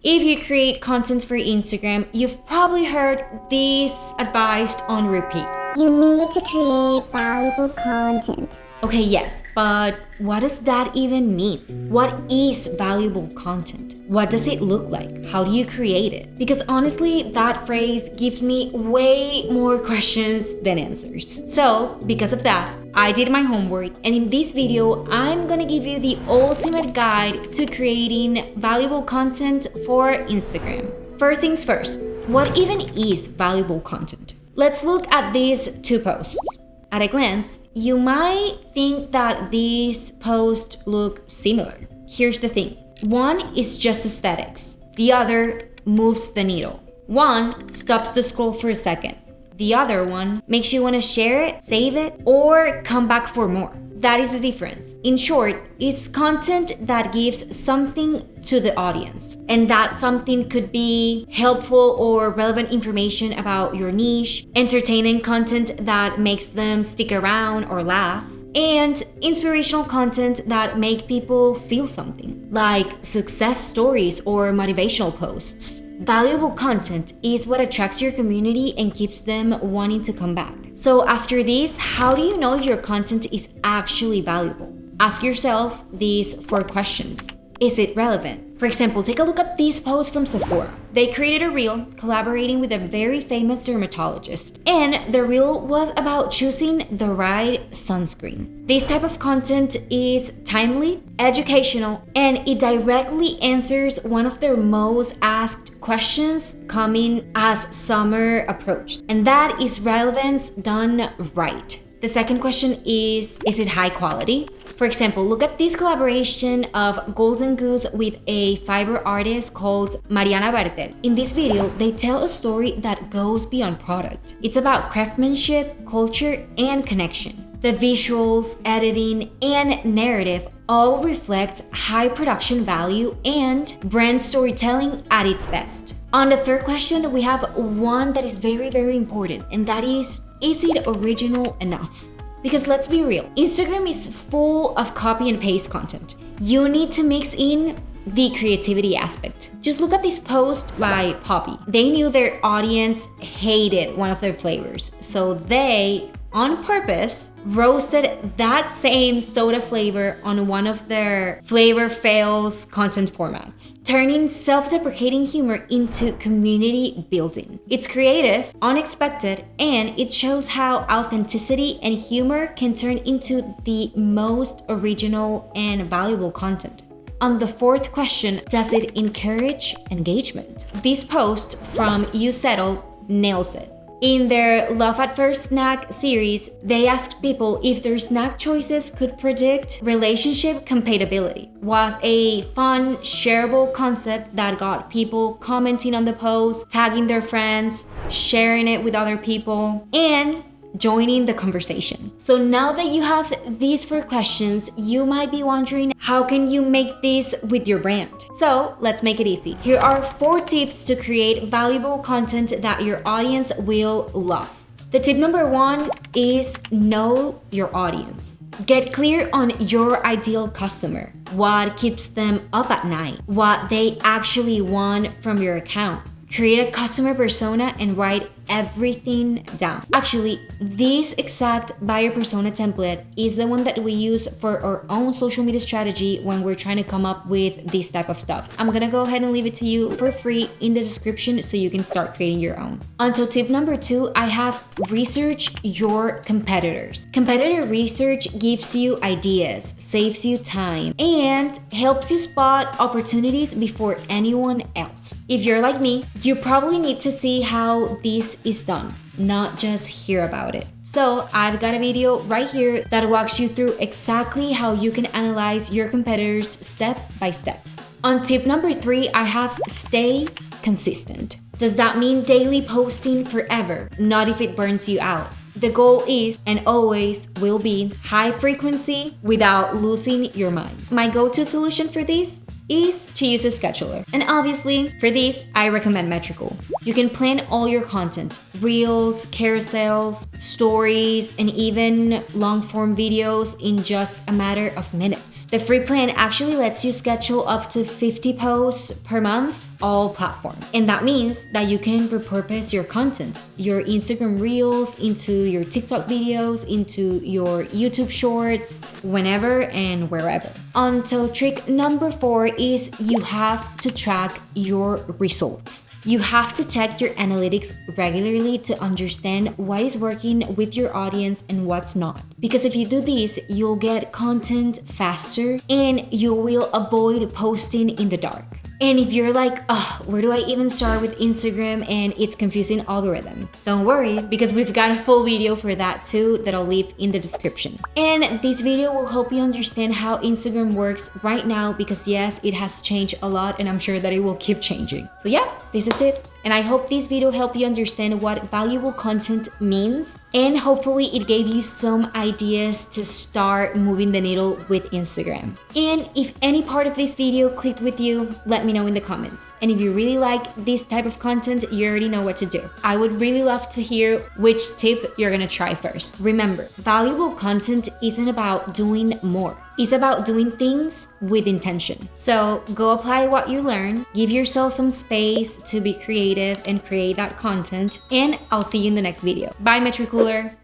If you create content for Instagram, you've probably heard this advised on repeat. You need to create valuable content. Okay, yes, but what does that even mean? What is valuable content? What does it look like? How do you create it? Because honestly, that phrase gives me way more questions than answers. So, because of that, I did my homework, and in this video, I'm gonna give you the ultimate guide to creating valuable content for Instagram. First things first, what even is valuable content? Let's look at these two posts. At a glance, you might think that these posts look similar. Here's the thing. One is just aesthetics. The other moves the needle. One stops the scroll for a second. The other one makes you want to share it, save it, or come back for more. That is the difference. In short, it's content that gives something to the audience. And that something could be helpful or relevant information about your niche, entertaining content that makes them stick around or laugh, and inspirational content that make people feel something, like success stories or motivational posts. Valuable content is what attracts your community and keeps them wanting to come back. So after this, how do you know if your content is actually valuable? Ask yourself these 4 questions. Is it relevant? For example, take a look at this post from Sephora. They created a reel collaborating with a very famous dermatologist, and the reel was about choosing the right sunscreen. This type of content is timely, educational, and it directly answers one of their most asked questions coming as summer approached, and that is relevance done right. The second question is it high quality? For example, look at this collaboration of Golden Goose with a fiber artist called Mariana Bertel. In this video, they tell a story that goes beyond product. It's about craftsmanship, culture, and connection. The visuals, editing, and narrative all reflect high production value and brand storytelling at its best. On the third question, we have one that is very, very important, and that is it original enough? Because let's be real, Instagram is full of copy and paste content. You need to mix in the creativity aspect. Just look at this post by Poppy. They knew their audience hated one of their flavors, so they, on purpose, roasted that same soda flavor on one of their flavor fails content formats, turning self-deprecating humor into community building. It's creative, unexpected, and it shows how authenticity and humor can turn into the most original and valuable content. On the fourth question, does it encourage engagement? This post from You Settle nails it. In their Love at First Snack series, they asked people if their snack choices could predict relationship compatibility. Was a fun, shareable concept that got people commenting on the post, tagging their friends, sharing it with other people, and joining the conversation. So now that you have these 4 questions, you might be wondering, how can you make this with your brand? So let's make it easy. Here are 4 tips to create valuable content that your audience will love. The tip number 1 is know your audience. Get clear on your ideal customer, what keeps them up at night, what they actually want from your account. Create a customer persona and write everything down. Actually, this exact buyer persona template is the one that we use for our own social media strategy when we're trying to come up with this type of stuff. I'm gonna go ahead and leave it to you for free in the description so you can start creating your own. Onto tip number 2, I have research your competitors. Competitor research gives you ideas, saves you time, and helps you spot opportunities before anyone else. If you're like me, you probably need to see how this is done, not just hear about it. So I've got a video right here that walks you through exactly how you can analyze your competitors step by step. On tip number 3, I have stay consistent. Does that mean daily posting forever? Not if it burns you out. The goal is, and always will be, high frequency without losing your mind. My go-to solution for this is to use a scheduler. And obviously, for this, I recommend Metricool. You can plan all your content, reels, carousels, stories, and even long-form videos in just a matter of minutes. The free plan actually lets you schedule up to 50 posts per month all platforms. And that means that you can repurpose your content, your Instagram Reels into your TikTok videos, into your YouTube Shorts, whenever and wherever. Until trick number 4 is you have to track your results. You have to check your analytics regularly to understand what is working with your audience and what's not. Because if you do this, you'll get content faster and you will avoid posting in the dark. And if you're like, oh, where do I even start with Instagram and its confusing algorithm? Don't worry, because we've got a full video for that too that I'll leave in the description. And this video will help you understand how Instagram works right now because yes, it has changed a lot and I'm sure that it will keep changing. So yeah, this is it. And I hope this video helped you understand what valuable content means and hopefully it gave you some ideas to start moving the needle with Instagram. And if any part of this video clicked with you, let me know in the comments. And if you really like this type of content, you already know what to do. I would really love to hear which tip you're gonna try first. Remember, valuable content isn't about doing more. It's about doing things with intention. So go apply what you learn, give yourself some space to be creative and create that content, and I'll see you in the next video. Bye, Metricooler!